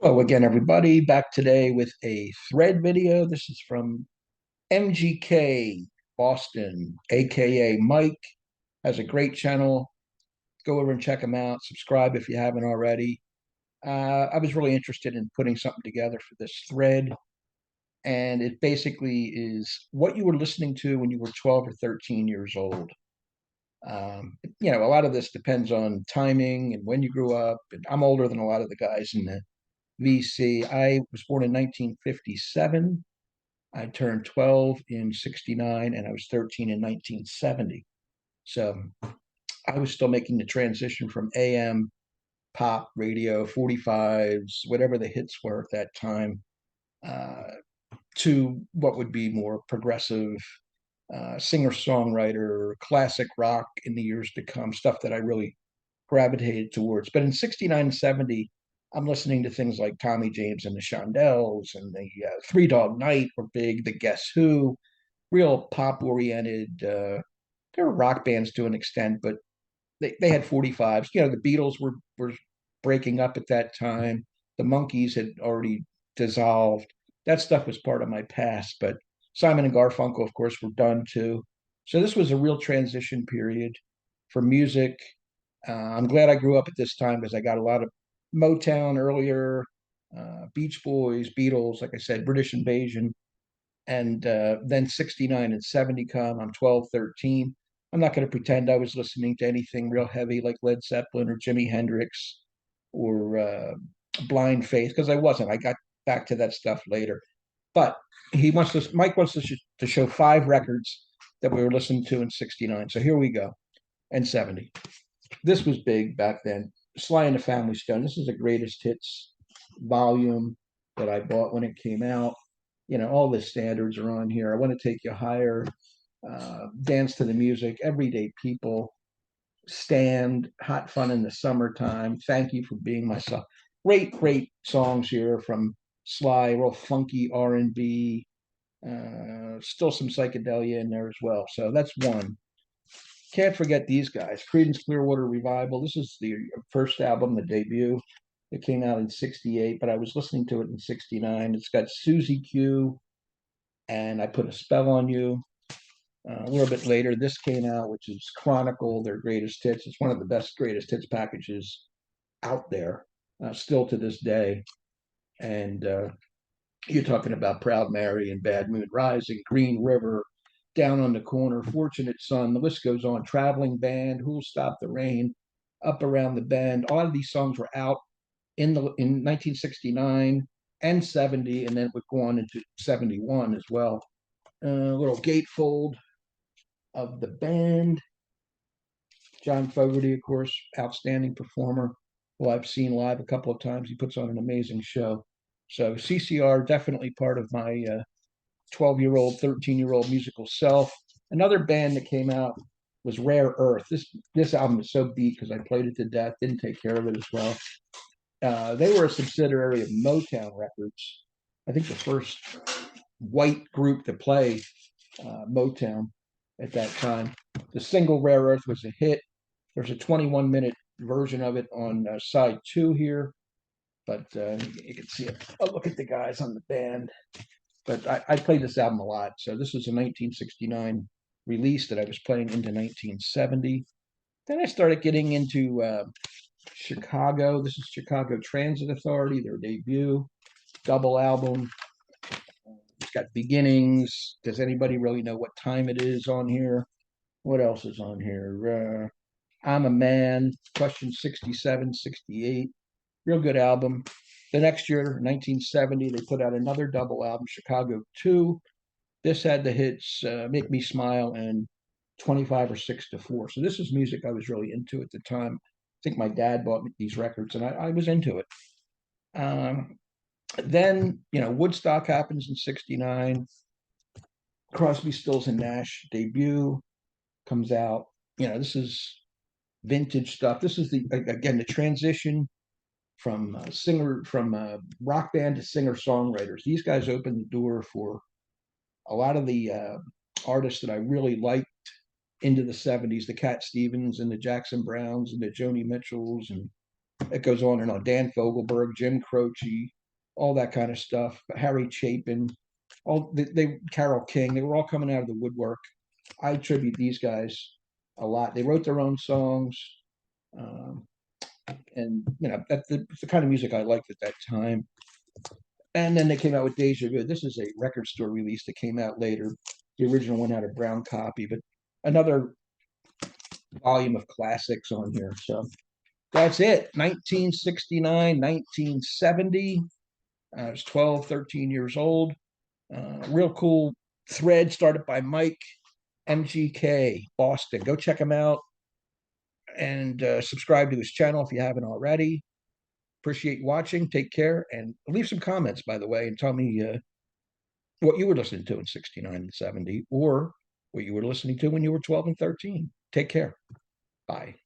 Hello again, everybody. Back today with a thread video. This is from MGK Boston, aka Mike. Has a great channel. Go over and check him out. Subscribe if you haven't already. I was really interested in putting something together for this thread, and it basically is what you were listening to when you were 12 or 13 years old. A lot of this depends on timing and when you grew up. And I'm older than a lot of the guys in the VC. I was born in 1957. I turned 12 in 69 and I was 13 in 1970. So I was still making the transition from AM pop radio 45s, whatever the hits were at that time, uh, to what would be more progressive singer-songwriter, classic rock in the years to come, stuff that I really gravitated towards. But in 69 and 70, I'm listening to things like Tommy James and the Shondells and the Three Dog Night were big, the Guess Who, real pop oriented. There were rock bands to an extent, but they had 45s. The Beatles were breaking up at that time. The Monkees had already dissolved. That stuff was part of my past, but Simon and Garfunkel, of course, were done too. So this was a real transition period for music. I'm glad I grew up at this time because I got a lot of Motown earlier, Beach Boys, Beatles, like I said, British Invasion, and then 69 and 70 come. I'm 12, 13. I'm not going to pretend I was listening to anything real heavy like Led Zeppelin or Jimi Hendrix or Blind Faith because I wasn't. I got back to that stuff later. But Mike wants to show five records that we were listening to in 69. So here we go. And 70. This was big back then. Sly and the Family Stone. This is the greatest hits volume that I bought when it came out. All the standards are on here. I want to take you higher. Dance to the music. Everyday people. Stand. Hot fun in the summertime. Thank you for being myself. Great songs here from Sly. Real funky R&B. Still some psychedelia in there as well. So that's one. Can't forget these guys. Creedence Clearwater Revival. This is the first album, the debut. It came out in 68, but I was listening to it in 69. It's got Susie Q and I Put a Spell on You. A little bit later, this came out, which is Chronicle, their greatest hits. It's one of the best greatest hits packages out there, still to this day. And you're talking about Proud Mary and Bad Moon Rising, Green River, Down on the Corner, Fortunate Son. The list goes on. Traveling Band, Who'll Stop the Rain, Up Around the Bend. A lot of these songs were out in 1969 and 70, and then it would go on into 71 as well. A little gatefold of the band. John Fogerty, of course, outstanding performer, who I've seen live a couple of times. He puts on an amazing show. So CCR definitely part of my 12-year-old, 13-year-old musical self. Another band that came out was Rare Earth. This album is so beat because I played it to death, didn't take care of it as well. They were a subsidiary of Motown Records. I think the first white group to play Motown at that time. The single Rare Earth was a hit. There's a 21-minute version of it on side two here, but you can see it. Oh, look at the guys on the band. But I played this album a lot. So this was a 1969 release that I was playing into 1970. Then I started getting into Chicago. This is Chicago Transit Authority, their debut double album. It's got Beginnings. Does anybody really know what time it is on here? What else is on here? I'm a Man, Question 67, 68. Real good album. The next year, 1970, they put out another double album, Chicago 2. This had the hits Make Me Smile and 25 or 6 to 4. So this is music I was really into at the time. I think my dad bought me these records and I was into it. Then, Woodstock happens in 69. Crosby, Stills, and Nash debut comes out. This is vintage stuff. This is again the transition from rock band to singer songwriters. These guys opened the door for a lot of the artists that I really liked into the 70s, the Cat Stevens and the Jackson Browns and the Joni Mitchells and It goes on and on. Dan Fogelberg, Jim Croce, all that kind of stuff. Harry Chapin, all they Carole King, they were all coming out of the woodwork. I attribute these guys a lot. They wrote their own songs, um, and that's the kind of music I liked at that time. And then they came out with Deja Vu. This is a record store release that came out later. The original one had a brown copy, but another volume of classics on here. So that's it. 1969, 1970. I was 12, 13 years old. Real cool thread started by Mike, MGK Boston. Go check him out and subscribe to his channel if you haven't already. Appreciate you watching. Take care and leave some comments, by the way, and tell me what you were listening to in 69 and 70 or what you were listening to when you were 12 and 13. Take care. Bye.